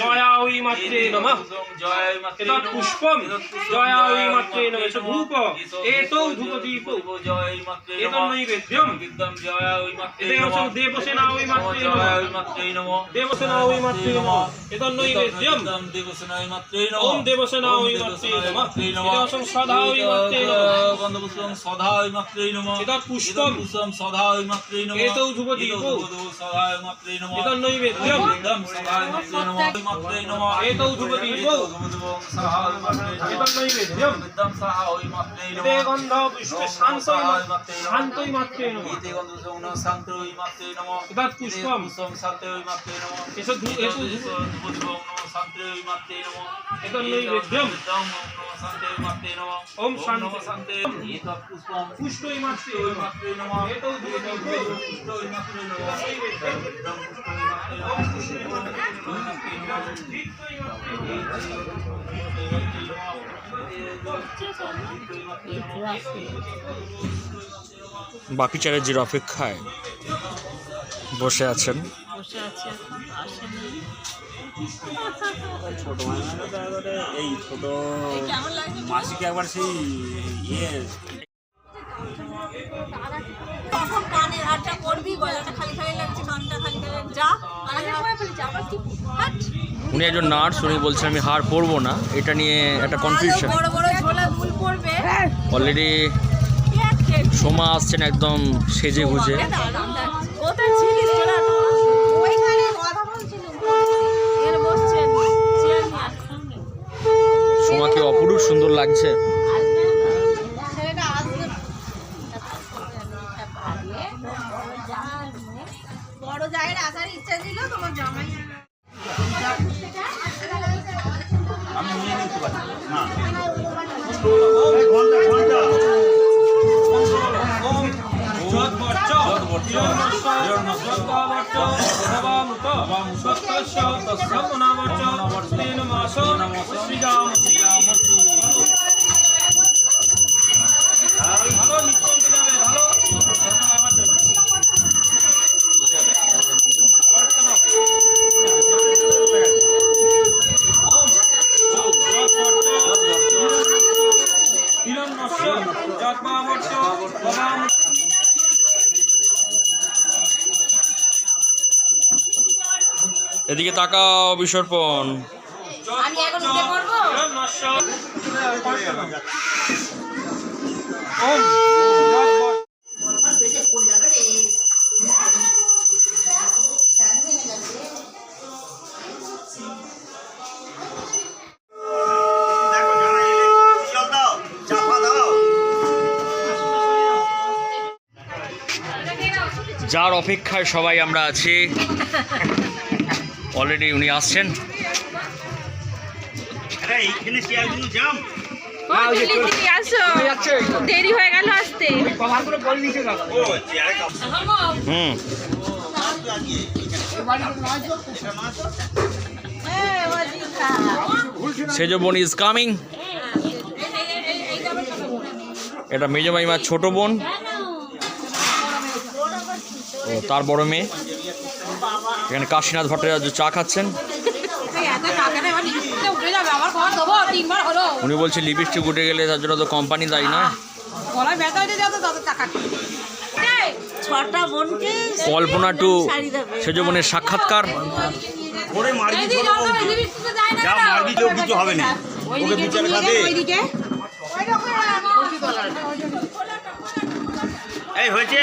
জয়াই মাত্রে নমঃ তৎ পুষ্পম জয়াই মাত্রে নমঃ ধূপ এতৌ ধূপদীপ এতন্নৈবেদ্যম এতং দেবসেনাই মাত্রে নমঃ দেবসেনাই মাত্রে নমঃ এতন্নৈবেদ্যম দেবসেনাই মাত্রে নমঃ ওম দেবসেনাই মাত্রে নমঃ এতং সদাই মাত্রে নমঃ গন্ধপুষ্পম সদাই মাত্রে নমঃ এতৎ পুষ্পম সদাই মাত্রে নমঃ এতৌ ধূপদীপ সদাই মাত্রে নমঃ এতন্নৈবেদ্যম সদাই মাত্রে নমঃ এতৌ ধূপদীপ সদাই মাত্রে এতন্নৈবেদ্যম সদাই মাত্রে নমঃ এতে গন্ধ পুষ্পে শান্তই মাত্রে নমঃ এতে গন্ধপুষ্পম শান্তই মাত্রে নমঃ এতৎ পুষ্পম শান্তই মাত্রে নমঃ এতৎ পুষ্পম শান্তই মাত্রে নমঃ এতন্নৈবেদ্যম শান্তই মাত্রে নমঃ ওম শান্তি শান্তি এতৎ পুষ্পম পুষ্টই মাত্রে মাত্রে নমঃ এতৌ ধূপদীপ পুষ্টই মাত্রে নমঃ একদম পুষ্টই মাত্রে বাকি চ্যালেঞ্জের অপেক্ষায় বসে আছেন। ছোট এই ছোট মাসিকে একবার সেই ইয়ে কানের হারটা করবি, গলাটা খালি খালি লাগছে, কানটা খালি খালি যা আগে করে ফেলেছি আবার কি হাট। উনি একজন নার্স, উনি বলছেন আমি হার পরবো না, এটা নিয়ে একটা কনফিউশন। বড় বড় ঝোলা দুল পড়বে অলরেডি সোমা আসছেন একদম সেজে গুজে। কোথায় ছিলিস তোরা? ওইখানে কথা বলছিলাম, এর বসছেন চেয়ার নিয়ে। সোমাকে অপরূপ সুন্দর লাগছে। বড় জায়গায় আসার ইচ্ছা ছিল তোমার জামাই। আমি নিয়ে নিতে পারি না এদিকে তাকাও বিসর্পণ। আমি এখন উঠে পড়বো। যার অপেক্ষায় সবাই আমরা আছি, অলরেডি উনি আসছেন। দেরি হয়ে গেল আসতে। সেজ বোন ইজ কামিং। এটা মেজ মাইমার ছোট বোন, ও তার বড় মেয়ে। এখানে কাশীনাথ ভট্টাচার্য চা খাচ্ছেন। উনি বলছে লিপস্টিক উঠে গেলে তার জন্য তো কোম্পানি দায়ী নয়। কল্পনা টু সেজ বোনের সাক্ষাৎকার। এই হয়েছে।